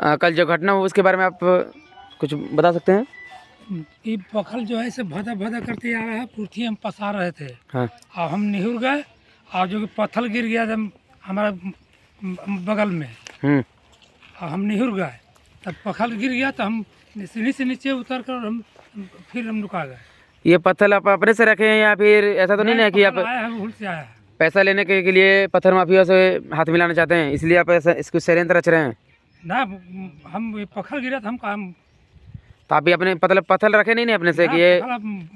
कल जो घटना हुआ उसके बारे में आप कुछ बता सकते हैं? ये पखल जो है इसे भदा भदा करते आ रहा है, पुर्थी हम पसा रहे थे। हाँ। और हम निहुर गए और जो कि पत्थर गिर गया था हमारा बगल में, और हम निहुर गए तब पखल गिर गया तो हम सीढ़ी से नीचे उतर कर हम रुका गए। ये पत्थर आप अपने से रखे हैं या फिर ऐसा तो नहीं है कि आप आया है भूल से आया है? पैसा लेने के लिए पत्थर माफिया से हाथ मिलाना चाहते हैं, इसलिए आप ऐसा इसको षड्यंत्र रच रहे हैं? ना, हम ये पखल गिरा था, हम कहा तो आप भी अपने मतलब पत्थर रखे नहीं अपने से कि ये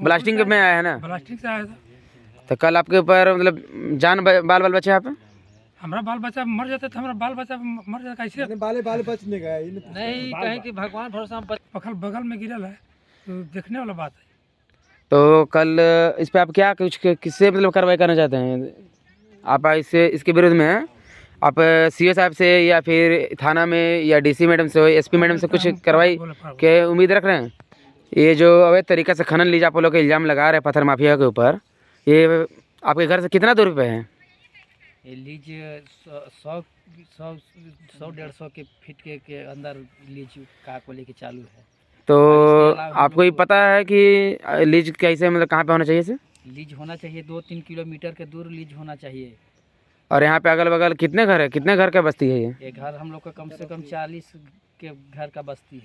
ब्लास्टिंग में आया है ना? ब्लास्टिंग से आया था। तो कल आपके ऊपर मतलब जान बाल बचे आप? हमारा बाल बच्चा मर जाता था, हमारा बाल बच्चा मर जाता कैसे? बाल बचने गए नहीं, कहीं कि भगवान भरोसा पखल बगल में गिरल है तो देखने वाला बात है। तो कल इस पे आप क्या कुछ किससे मतलब कार्रवाई करना चाहते हैं? आप इसके विरोध में आप सीओ साहब से या फिर थाना में या डीसी मैडम से एसपी मैडम से कुछ कार्रवाई के उम्मीद रख रहे हैं? ये जो अवैध तरीक़े से खनन लीज आप लोग के इल्ज़ाम लगा रहे हैं पत्थर माफिया के ऊपर, ये आपके घर से कितना दूर पे है? ये लीज 100-150 के फीट के अंदर लीज का को लेके चालू है। तो आपको ये पता है कि लीज कैसे मतलब कहाँ पे होना चाहिए सर? लीज होना चाहिए 2-3 किलोमीटर के दूर लीज होना चाहिए। और यहाँ पे अगल बगल कितने घर है, कितने घर का बस्ती है ये? ये घर हम लोग का कम से कम 40 के घर का बस्ती है।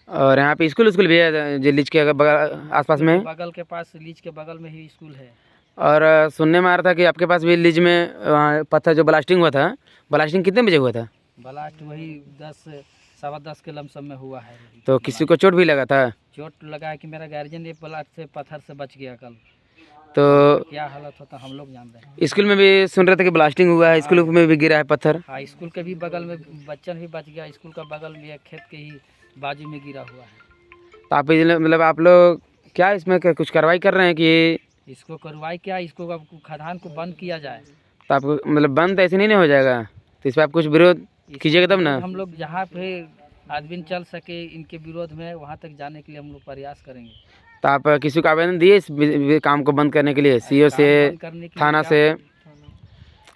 और यहाँ पे स्कूल भी है जो लीज के बगल आसपास में है? बगल के पास लीज के बगल में ही स्कूल है। और सुनने में आ रहा था कि आपके पास भी लीज में पत्थर जो ब्लास्टिंग हुआ था, ब्लास्टिंग कितने बजे हुआ था? ब्लास्ट वही 10-10 के लमसम में हुआ है। तो किसी को चोट भी लगा था? चोट लगा है कि मेरा गार्जियन ये ब्लास्ट से पत्थर से बच गया कल। तो क्या हालत होता हम लोग जान रहे हैं। स्कूल में भी सुन रहे थे कि ब्लास्टिंग हुआ है, स्कूल में भी गिरा है पत्थर? हाँ, स्कूल के भी बगल में बच्चन भी बच गया, स्कूल का बगल में एक खेत के ही बाजू में गिरा हुआ है। तो आप मतलब आप लोग क्या इसमें कुछ कार्रवाई कर रहे हैं कि इसको कार्रवाई क्या, इसको खदान को बंद किया जाए? तो आपको मतलब बंद ऐसे नहीं हो जाएगा, तो इस पर आप कुछ विरोध कीजिएगा तब ना? हम लोग जहाँ पे आदमी चल सके इनके विरोध में वहाँ तक जाने के लिए हम लोग प्रयास करेंगे। तो आप किसी को आवेदन दिए इस काम को बंद करने के लिए, सीओ से, थाना से?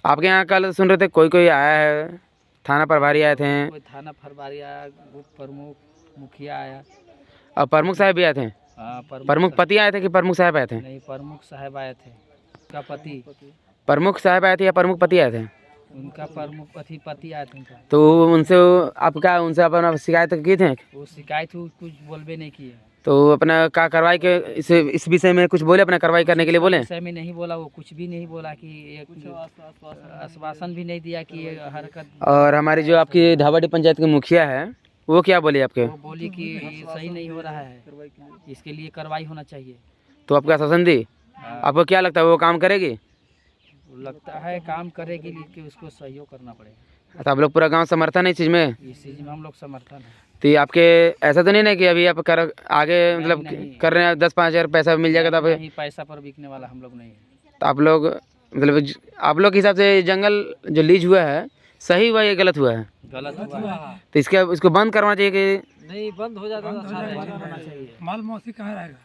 आपके यहाँ कल सुन रहे थे कोई आया है, थाना प्रभारी आए थे? कोई थाना प्रभारी आया, उप प्रमुख, मुखिया आया और प्रमुख साहब भी आए थे? हाँ, प्रमुख पति आए थे कि प्रमुख साहब आए थे? नहीं, प्रमुख साहब आए थे। उनका पति। प्रमुख साहब आए थे या प्रमुख पति आए थे? उनका प्रमुख पति आए थे उनका। तो उनसे आप क्या उनसे अपना शिकायत की थे? वो शिकायत कुछ बोलबे नहीं किए। तो अपना क्या कार्रवाई के इस विषय में कुछ बोले, अपना कार्रवाई करने के लिए बोले? विषय में नहीं बोला, वो कुछ भी नहीं बोला कि एक आश्वासन भी नहीं दिया कि ये हरकत। और हमारी जो आपकी ढाबाडी पंचायत के मुखिया है वो क्या बोली आपके? वो बोली कि ये सही नहीं हो रहा है, इसके लिए कार्रवाई होना चाहिए। तो आपका आश्वासन दी? आपको क्या लगता है वो काम करेगी? लगता है काम करेगी, लेकिन उसको सहयोग करना पड़ेगा। तो आप लोग पूरा गांव समर्थन है इस चीज़ में? इस चीज़ में हम लोग समर्थन है। तो ये आपके ऐसा तो नहीं ना कि अभी आप आगे मतलब कर रहे हैं 10-5 हज़ार पैसा मिल जाएगा? तो नहीं, पैसा पर बिकने वाला हम लोग नहीं है। तो आप लोग मतलब आप लोग के हिसाब से जंगल जो लीज हुआ है सही हुआ या गलत हुआ है? गलत हुआ है। तो इसको बंद करवाना चाहिए कि नहीं? बंद हो जाता चाहिए। माल मौसी कहाँ रहेगा?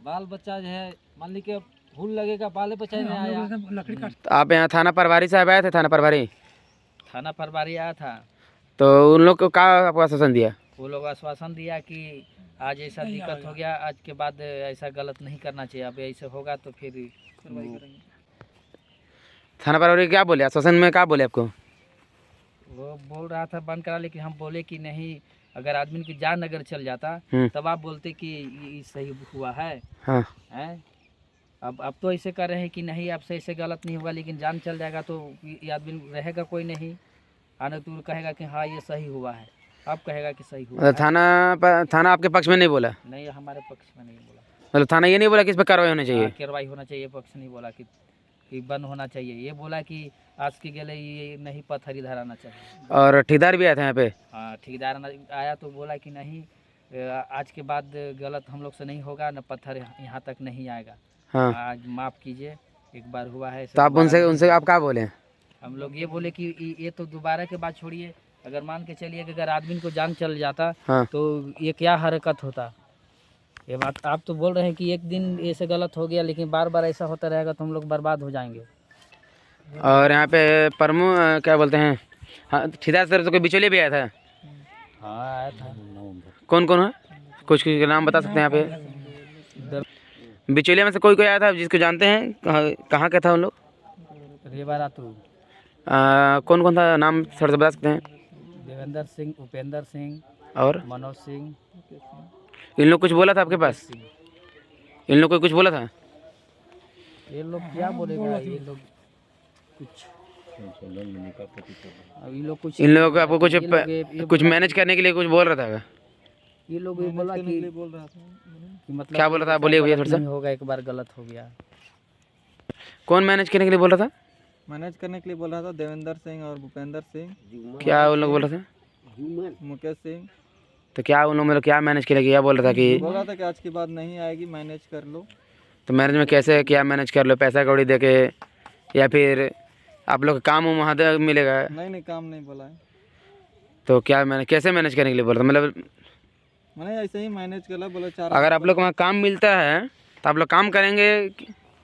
बाल बच्चा जो है मान ली के भूल लगेगा, बाल बच्चा नहीं आया। लकड़ी का तो आप यहाँ थाना प्रभारी साहब आए थे? थाना प्रभारी आया था। तो उन लोग को क्या आपको आश्वासन दिया? वो लोग आश्वासन दिया कि आज ऐसा दिक्कत हो गया, आज के बाद ऐसा गलत नहीं करना चाहिए, अब ऐसे होगा तो फिर थाना प्रभारी क्या बोले, आश्वासन में क्या बोले आपको? वो बोल रहा था बंद करा, लेकिन हम बोले कि नहीं, अगर आदमी की जान अगर चल जाता तब आप बोलते कि ये सही हुआ है। हाँ। हैं? अब तो ऐसे कर रहे हैं कि नहीं, आपसे ऐसे गलत नहीं होगा, लेकिन जान चल जाएगा तो ये आदमी रहेगा कोई नहीं, आने तो कहेगा कि हाँ ये सही हुआ है, अब कहेगा कि सही हुआ है। थाना आपके पक्ष में नहीं बोला? नहीं, हमारे पक्ष में नहीं बोला। मतलब थाना ये नहीं बोला कि इस पर कार्रवाई होनी चाहिए? कार्रवाई होना चाहिए, पक्ष नहीं बोला कि बंद होना चाहिए, ये बोला कि आज के गले ये नहीं पत्थर इधर आना चाहिए। और ठेकेदार भी आए थे यहाँ पे? हाँ, ठेकेदार आया तो बोला कि नहीं, आज के बाद गलत हम लोग से नहीं होगा, न पत्थर यहाँ तक नहीं आएगा। हाँ। आज माफ़ कीजिए, एक बार हुआ है। तो आप उनसे आप क्या बोले? हम लोग ये बोले कि ये तो दोबारा के बाद छोड़िए, अगर मान के चलिए कि अगर आदमी को जान चल जाता हाँ। तो ये क्या हरकत होता। ये बात आप तो बोल रहे हैं कि एक दिन ऐसे गलत हो गया, लेकिन बार बार ऐसा होता रहेगा तो हम लोग बर्बाद हो जाएंगे। और यहाँ पे क्या बोलते हैं, हाँ, ठेकेदार सर तो कोई बिचौलिया भी आया था? हाँ आया था। कौन कौन है, कुछ के नाम बता सकते हैं यहाँ पे? बिचौलिया में से कोई कोई आया था जिसको जानते हैं? कहाँ का था उन लोग? रेवा रातू, कौन कौन था, नाम थोड़ा सा बता सकते हैं? देवेंद्र सिंह, उपेंद्र सिंह, और मनोज सिंह, इन लोग कुछ बोला था आपके पास? इन लोग को कुछ बोला था? ये लोग क्या बोलेगा, ये लोग कुछ, अब ये लोग कुछ, इन लोगों को आपको कुछ ये लोग ये कुछ मैनेज करने के लिए कुछ बोल रहा था? ये लोग ये बोला कि मतलब क्या बोला था, बोलिए भैया थोड़ा सा। नहीं होगा, एक बार गलत हो गया। कौन मैनेज करने के लिए बोल रहा था? मैनेज करने के लिए बोल रहा था देवेंद्र सिंह और भूपेंद्र सिंह, क्या उन लोग बोल रहा था? मुकेश सिंह। तो क्या उन लोग मतलब क्या मैनेज के लिए क्या बोल रहा था कि बोल रहा था कि आज के बाद नहीं आएगी, मैनेज कर लो। तो मैनेज में कैसे क्या मैनेज कर लो, पैसा कौड़ी दे के या फिर आप लोग का काम वहाँ दे मिलेगा? नहीं काम नहीं बोला है, तो क्या मैंने कैसे मैनेज करने के लिए बोल रहा था? मतलब मैंने ऐसे ही मैनेज कर ला, बोला 4। अगर आप लोग को वहाँ काम मिलता है तो आप लोग काम करेंगे?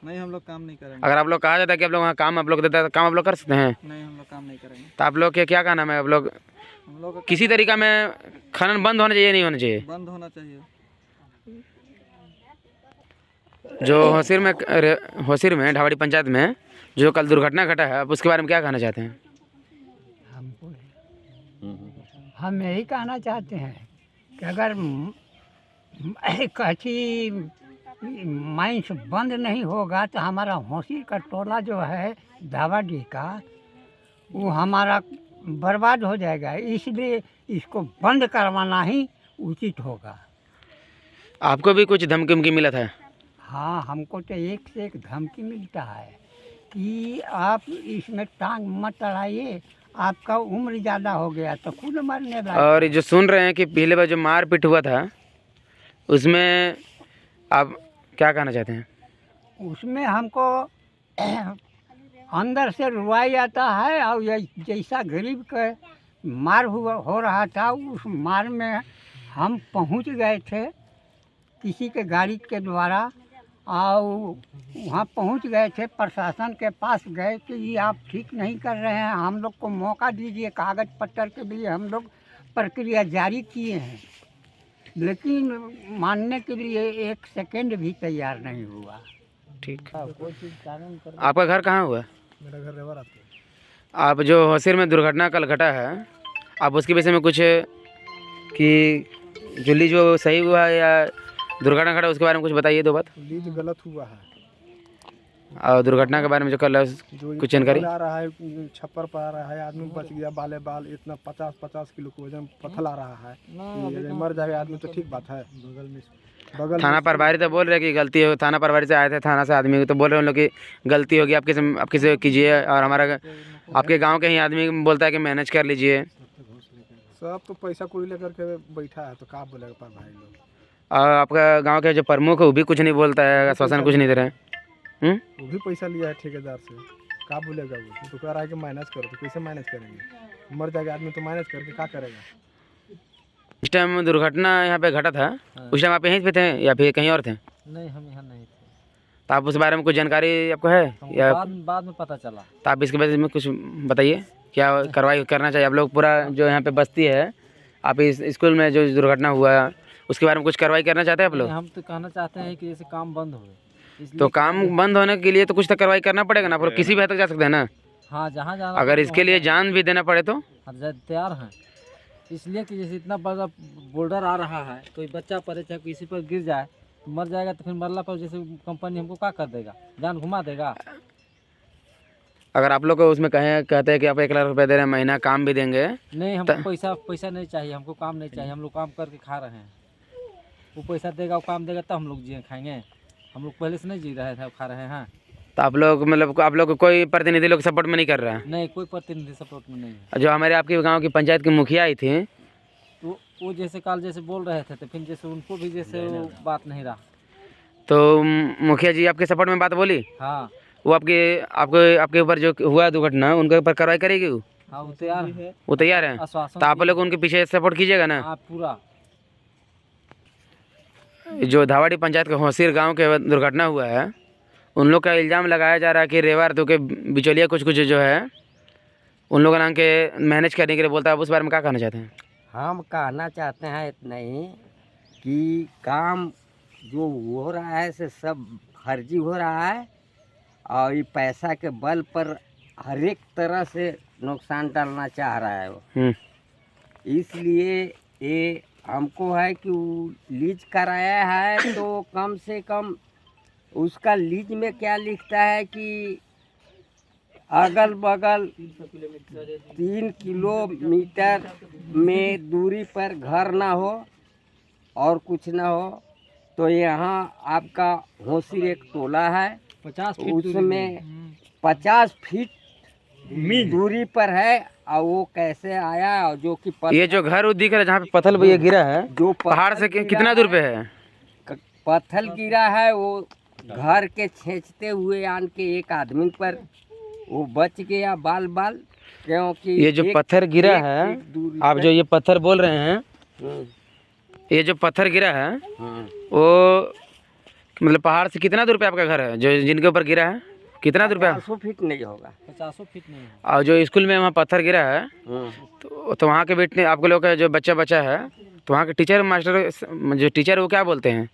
नहीं हम लोग काम नहीं करेंगे। अगर आप लोग कहा जाता है कि आप लोग वहाँ काम आप लोग देता है तो काम आप लोग कर सकते हैं? नहीं हम लोग काम नहीं करेंगे। तो आप लोग के क्या कहना है, आप लोग हम लोग का किसी तरीका में खनन बंद होना चाहिए, नहीं होना चाहिए? बंद होना चाहिए। जो होसिर में ढावड़ी पंचायत में जो कल दुर्घटना घटा है, आप उसके बारे में क्या कहना चाहते हैं? हम यही कहना चाहते हैं कि अगर कच्ची माइंस बंद नहीं होगा तो हमारा होसिर का टोला जो है धावाडी का, वो हमारा बर्बाद हो जाएगा। इसलिए इसको बंद करवाना ही उचित होगा। आपको भी कुछ धमकी उमकी मिला था? हाँ, हमको तो एक से एक धमकी मिलता है कि आप इसमें टांग मत अड़ाइए, आपका उम्र ज़्यादा हो गया तो खुद मरने लगा। और ये जो सुन रहे हैं कि पहले बार जो मारपीट हुआ था उसमें आप क्या कहना चाहते हैं? उसमें हमको अंदर से रुआई आता है, और ये जैसा गरीब का मार हो रहा था, उस मार में हम पहुंच गए थे किसी के गाड़ी के द्वारा, और वहाँ पहुंच गए थे, प्रशासन के पास गए कि ये आप ठीक नहीं कर रहे हैं, हम लोग को मौका दीजिए, कागज़ पत्र के लिए हम लोग प्रक्रिया जारी किए हैं, लेकिन मानने के लिए एक सेकंड भी तैयार नहीं हुआ। ठीक। कोई चीज़ कानून कर, आपका घर कहाँ हुआ? मेरा घर रेवा रातू। आप जो होसिर में दुर्घटना कल घटा है, आप उसके विषय में कुछ कि जुल्ली जो सही हुआ है या दुर्घटना घटा उसके बारे में कुछ बताइए, दो बात। लीज गलत हुआ है, और दुर्घटना के बारे में जो कल जो कुछ जानकारी? आ रहा है छप्पर पर आ रहा है, आदमी बच गया, बाले बाल, इतना 50-50 किलो का वजन पत्थर आ रहा है, ये मर जाएगा आदमी तो ठीक बात है। बगल थाना प्रभारी तो बोल रहे कि गलती हो, थाना प्रभारी से आए थे थाना से आदमी तो बोल रहे हैं उन लोग की गलती होगी, आपके से कीजिए, और हमारा आपके गांव के ही आदमी बोलता है कि मैनेज कर लीजिए। सब तो पैसा कुड़ी लेकर के बैठा है, तो क्या बोलेगा प्रभारी लोग। और आपका गांव के जो प्रमुख है वो भी कुछ नहीं बोलता है, आश्वासन कुछ नहीं दे रहे हैं। वो भी पैसा लिया है ठेकेदार से, क्या बोलेगा वो तो कह रहा है कि मैनेज करो, तो कैसे मैनेज करेंगे, मर जाएगा आदमी तो मैनेज करके क्या करेगा। इस टाइम दुर्घटना यहाँ पे घटा था, उस टाइम आप यहीं पे थे या फिर कहीं और थे? नहीं हम यहाँ नहीं थे, तो आप उस बारे में कुछ जानकारी आपको है या? बाद में पता चला। तो आप इसके बारे में कुछ बताइए, क्या कार्रवाई करना चाहिए? आप लोग पूरा जो यहाँ पे बस्ती है, आप इस स्कूल में जो दुर्घटना हुआ उसके बारे में कुछ कार्रवाई करना चाहते हैं आप लोग? हम तो कहना चाहते हैं कि जैसे काम बंद हो, तो काम बंद होने के लिए तो कुछ तो कार्रवाई करना पड़ेगा ना, आप लोग किसी भी हद तक जा सकते हैं ना। हाँ जहाँ जाना, अगर इसके लिए जान भी देना पड़े तो? तैयार हैं, इसलिए कि जैसे इतना बड़ा बोल्डर आ रहा है, कोई बच्चा पड़े चाहे किसी पर गिर जाए तो मर जाएगा, तो फिर मरला पर जैसे कंपनी हमको क्या कर देगा, जान घुमा देगा। अगर आप लोग को उसमें कहते हैं कि आप 1 लाख रुपए दे रहे हैं, महीना काम भी देंगे? नहीं हमको पैसा नहीं चाहिए, हमको काम नहीं चाहिए, हम लोग काम करके खा रहे हैं, वो पैसा देगा, वो काम देगा तब हम लोग जी खाएंगे, हम लोग पहले से नहीं जी रहे थे, खा रहे हैं। तो आप लोग मतलब आप लोग को कोई प्रतिनिधि लोग सपोर्ट में नहीं कर रहा है? नहीं कोई प्रतिनिधि सपोर्ट में नहीं है। जो हमारे आपके गांव की पंचायत की मुखिया आई थी, तो वो जैसे काल जैसे बोल रहे थे, तो फिर जैसे उनको भी जैसे वो बात नहीं रहा। तो मुखिया जी आपके सपोर्ट में बात बोली? हाँ वो आपके ऊपर जो हुआ दुर्घटना उनके ऊपर कार्रवाई करेगी वो? हाँ वो तैयार है, वो तैयार है? आश्वासन तो आप लोग उनके पीछे सपोर्ट कीजिएगा ना? हाँ पूरा। जो धावाड़ी पंचायत के होसिर गांव के दुर्घटना हुआ है, उन लोग का इल्ज़ाम लगाया जा रहा है कि रेवा रातू के बिचौलिया कुछ जो है उन लोगों नाम के मैनेज करने के लिए बोलता है, उस बारे में क्या कहना चाहते हैं? हम कहना चाहते हैं इतना ही कि काम जो हो रहा है से सब फर्जी हो रहा है और ये पैसा के बल पर हर एक तरह से नुकसान डालना चाह रहा है वो। इसलिए ये हमको है कि वो लीज कराया है तो कम से कम उसका लीज में क्या लिखता है कि अगल बगल 3 किलोमीटर में दूरी पर घर ना हो और कुछ ना हो। तो यहाँ आपका होसिर एक टोला है 50 फीट उसमें 50 फीट दूरी पर है और वो कैसे आया और जो कि ये जो घर दिख रहा है जहाँ पे पत्थर ये गिरा है जो पहाड़ से कितना दूर पे है? पत्थर गिरा है वो घर के छेंचते हुए आन के एक आदमी पर वो बच गया बाल बाल, क्योंकि ये जो पत्थर गिरा है आप जो ये पत्थर बोल रहे हैं, ये जो पत्थर गिरा है वो मतलब पहाड़ से कितना दूर पे आपका घर है जो जिनके ऊपर गिरा है? कितना दूर पे? 50 फीट नहीं होगा। 50 फीट नहीं है। और जो स्कूल में वहाँ पत्थर गिरा है तो वहाँ के बेटे आपके लोग का जो बच्चा बचा है तो वहाँ के टीचर मास्टर जो टीचर वो क्या बोलते हैं?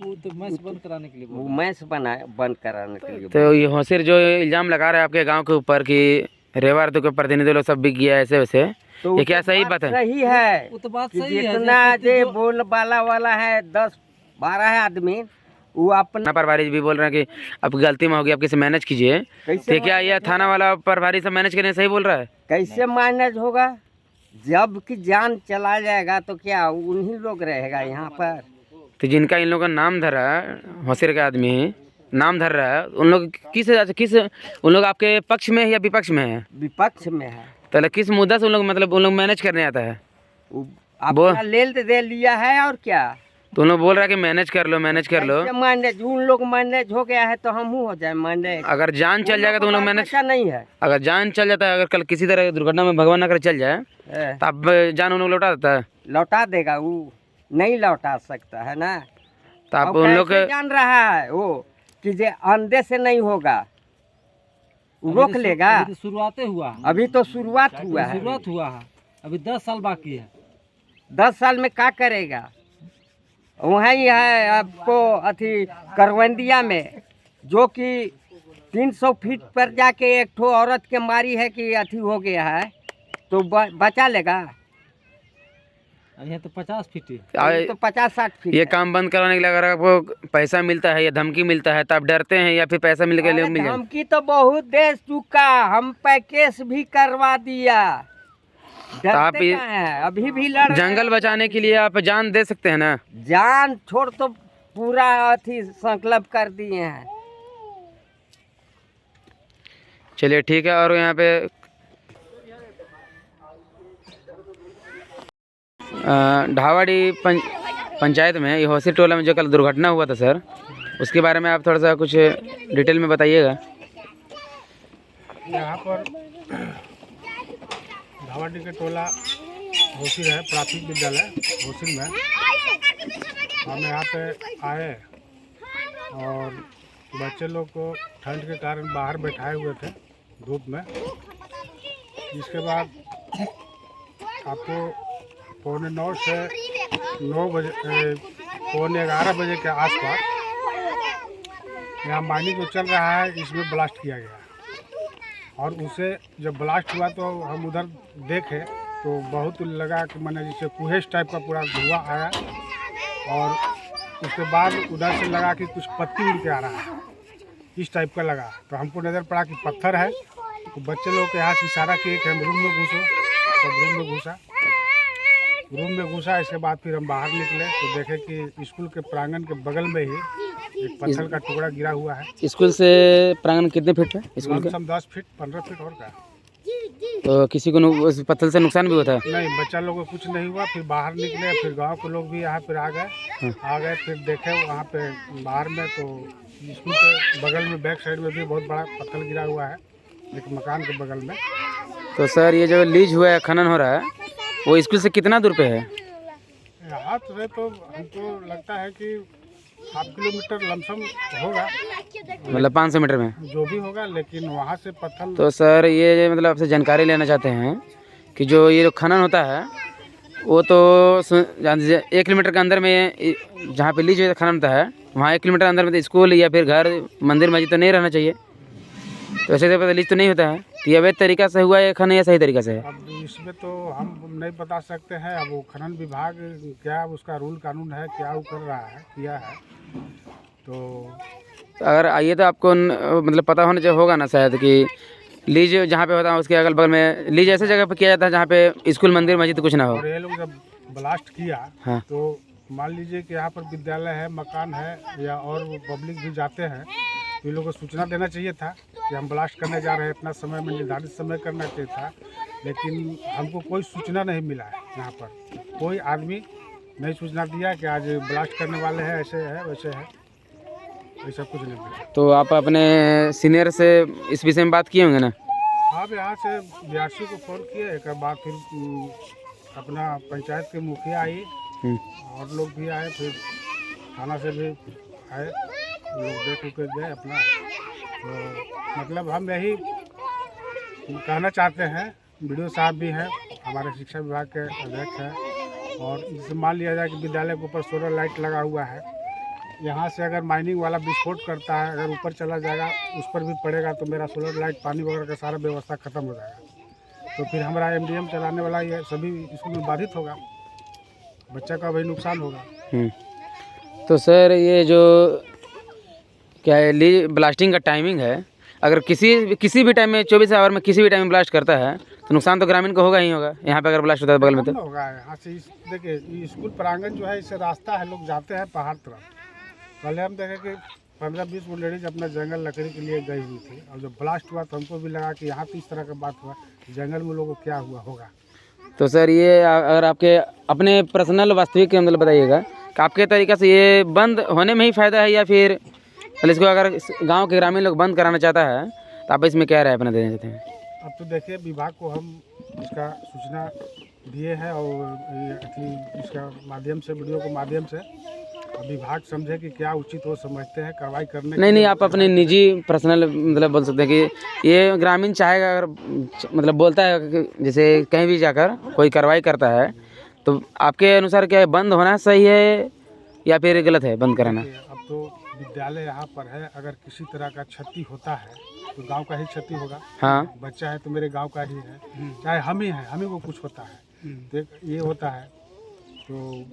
वो तो मैच बंद कराने के लिए वो मैच बंद कराने के लिए। तो ये होसिर जो इल्ज़ाम लगा रहा है आपके गांव के ऊपर कि रेवार तो के प्रतिनिधि लोग सब बिक गया ऐसे वैसे, तो ये क्या सही बात है? सही है वो तो बात कि सही है। जितना जो बोल वाला है 10-12 है आदमी वो अपना प्रभारी भी बोल रहे हैं कि अब गलती में हो गई, आप किसे मैनेज कीजिए। तो क्या ये थाना वाला प्रभारी सब मैनेज करने सही बोल रहा है? कैसे मैनेज होगा जब कि जान चला जाएगा तो क्या उन्हीं लोग रहेगा यहाँ पर। तो जिनका इन लोगों का नाम धर रहा है, होसिर का आदमी नाम धर रहा है, उन लोग किस उन लोग आपके पक्ष में है या विपक्ष में है? विपक्ष में है। तो किस मुद्दा से उन लोग मतलब उन लोग मैनेज करने आता है? अपना लेल दे लिया है और क्या। तो उन लोग बोल रहा है कि मैनेज कर लो मैनेज कर लो। मैनेज उन लोग मैनेज हो गया है तो हम हो जाए मैनेज। अगर जान चल जाएगा तो उन लोग मैनेज नहीं है। अगर जान चल जाता है, अगर कल किसी तरह दुर्घटना में भगवान अगर चल जाए तो अब जान उन लोग लौटा देता है? लौटा देगा वो, नहीं लौटा सकता है ना। तो आप उन लोग जान रहा है वो कि जे अंधे से नहीं होगा, रोक लेगा। अभी तो शुरुआत हुआ है। अभी तो शुरुआत हुआ है। शुरुआत हुआ है, अभी 10 साल बाकी है। 10 साल में क्या करेगा? वहीं है आपको अथी करवंदिया में जो कि 300 फीट पर जाके एक ठो औरत के मारी है कि अथी हो गया है तो बचा लेगा। यहाँ तो 50 फीट है। तो 50-60 फीट ये काम बंद कराने के लिए अगर आपको पैसा मिलता है या धमकी मिलता है तो आप डरते हैं या फिर पैसा मिल के मिल जाए? धमकी तो बहुत दे चुका, हम पैकेज भी करवा दिया। तो आप डरते क्या हैं? अभी भी लड़ रहे जंगल हैं। बचाने के लिए आप जान दे सकते हैं ना? जान छोड़ तो पूरा अथी संकल्प कर दिए हैं। चलिए ठीक है। और यहाँ पे ढावाड़ी पंचायत में ये होसिर टोला में जो कल दुर्घटना हुआ था सर, उसके बारे में आप थोड़ा सा कुछ डिटेल में बताइएगा। यहाँ पर धावाडी के टोला होसिर है, प्राथमिक विद्यालय होसिर में। हम यहाँ पे आए और बच्चे लोग को ठंड के कारण बाहर बैठाए हुए थे धूप में। इसके बाद आपको 9:15 से 9 बजे 11:15 बजे के आसपास यहाँ माइनिंग जो चल रहा है इसमें ब्लास्ट किया गया। और उसे जब ब्लास्ट हुआ तो हम उधर देखे तो बहुत लगा कि मैंने जैसे कुहेस टाइप का पूरा धुआं आया। और उसके बाद उधर से लगा कि कुछ पत्ती उड़ के आ रहा है, इस टाइप का लगा। तो हमको नज़र पड़ा कि पत्थर है। तो बच्चे लोग के यहाँ से इशारा किए कि हम रूम में घुसो, सब रूम में घुसा। इसके बाद फिर हम बाहर निकले तो देखे कि स्कूल के प्रांगण के बगल में ही एक पत्थर का टुकड़ा गिरा हुआ है। स्कूल से प्रांगण कितने फीट है स्कूल का? 10 फीट 15 फीट और का। तो किसी को उस पत्थर से नुकसान भी होता है? नहीं, बच्चा लोगों को कुछ नहीं हुआ। फिर बाहर निकले, फिर गांव के लोग भी यहाँ पर आ गए। फिर देखे वहाँ पे बाहर में तो स्कूल के बगल में बैक साइड में भी बहुत बड़ा पत्थर गिरा हुआ है एक मकान के बगल में। तो सर ये जो लीज हुआ है, खनन हो रहा है, वो स्कूल से कितना दूर पे है? यहाँ से तो हमको लगता है कि 7 किलोमीटर लमसम होगा, मतलब 500 मीटर में जो भी होगा। लेकिन वहाँ से पत्थर तो सर ये मतलब आपसे जानकारी लेना चाहते हैं कि जो ये जो खनन होता है वो तो जान दीजिए 1 किलोमीटर के अंदर में जहाँ पे लीज खनन होता है वहाँ 1 किलोमीटर अंदर में तो स्कूल या फिर घर मंदिर मस्जिद तो नहीं रहना चाहिए। तो ऐसे तो लीज तो नहीं होता है। तो ये अवैध तरीका से हुआ है खनन या सही तरीका से है? अब इसमें तो हम नहीं बता सकते हैं। अब वो खनन विभाग क्या उसका रूल कानून है, क्या वो कर रहा है, किया है। तो अगर आइए तो आपको मतलब पता होना चाहिए होगा ना शायद कि लीज जहाँ पे होता है उसके अगल बगल में लीज ऐसे जगह पे किया जाता है जहाँ पे स्कूल मंदिर मस्जिद कुछ ना हो। और ये लोग जब ब्लास्ट किया हाँ। तो मान लीजिए कि यहाँ पर विद्यालय है, मकान है या और पब्लिक भी जाते हैं, तो ये लोग को सूचना देना चाहिए था कि हम ब्लास्ट करने जा रहे हैं, इतना समय में निर्धारित समय करना चाहिए था। लेकिन हमको कोई सूचना नहीं मिला है। यहाँ पर कोई आदमी नहीं सूचना दिया कि आज ब्लास्ट करने वाले हैं, ऐसे है वैसे है, ऐसा कुछ नहीं मिला। तो आप अपने सीनियर से इस विषय में बात किए होंगे ना? आप यहाँ से बीआरसी को फ़ोन किए, एक बार फिर अपना पंचायत के मुखिया आई और लोग भी आए, फिर थाना से भी आए, लोग देख के गए अपना। तो मतलब हम यही कहना चाहते हैं, वीडियो साहब भी हैं, हमारे शिक्षा विभाग के अध्यक्ष हैं, और जैसे मान लिया जाए कि विद्यालय के ऊपर सोलर लाइट लगा हुआ है, यहाँ से अगर माइनिंग वाला विस्फोट करता है, अगर ऊपर चला जाएगा उस पर भी पड़ेगा तो मेरा सोलर लाइट पानी वगैरह का सारा व्यवस्था ख़त्म हो जाएगा। तो फिर हमारा एमडीएम चलाने वाला ये सभी इसमें बाधित होगा, बच्चा का भी नुकसान होगा। तो सर ये जो क्या है ब्लास्टिंग का टाइमिंग है, अगर किसी भी टाइम में 24 आवर में किसी भी टाइम में ब्लास्ट करता है तो नुकसान तो ग्रामीण को होगा ही होगा। यहाँ पे अगर ब्लास्ट होता है बगल में तो होगा। यहाँ से देखिए स्कूल प्रांगण जो है, इससे रास्ता है, लोग जाते हैं पहाड़ तरफ। पहले हम देखे कि 15-20 वो लेडीज अपना जंगल लकड़ी के लिए गई हुई थी, और जब ब्लास्ट हुआ तो हमको भी लगा कि यहाँ तो इस तरह का बात हुआ, जंगल में लोगों को क्या हुआ होगा। तो सर ये अगर आपके अपने पर्सनल वास्तविक मतलब बताइएगा कि आपके तरीक़े से ये बंद होने में ही फ़ायदा है या फिर मतलब इसको अगर गांव के ग्रामीण लोग बंद कराना चाहता है तो आप इसमें क्या राय अपना देना चाहते हैं? अब तो देखिए विभाग को हम इसका सूचना दिए हैं, और इसका माध्यम से, वीडियो के माध्यम से विभाग समझे कि क्या उचित हो, समझते हैं कार्रवाई करने। नहीं, आप अपने निजी पर्सनल मतलब बोल सकते हैं कि ये ग्रामीण चाहेगा, अगर मतलब बोलता है कि जैसे कहीं भी जाकर कोई कार्रवाई करता है तो आपके अनुसार क्या है, बंद होना सही है या फिर गलत है बंद कराना? अब तो विद्यालय यहाँ पर है, अगर किसी तरह का क्षति होता है तो गांव का ही क्षति होगा। हाँ, बच्चा है तो मेरे गांव का ही है, चाहे हम ही हैं, हम ही को कुछ होता है तो ये होता है। तो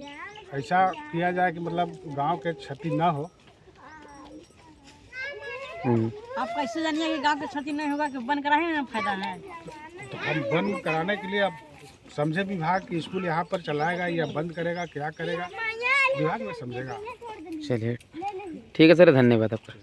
ऐसा किया जाए कि मतलब गांव के क्षति ना हो। आप कैसे जानिए कि गांव के क्षति नहीं होगा, कि बंद कराने में फायदा है? तो हम बंद कराने के लिए अब समझे विभाग कि स्कूल यहाँ पर चलाएगा या बंद करेगा, क्या करेगा, विभाग में समझेगा। चलिए ठीक है सर, धन्यवाद आपका।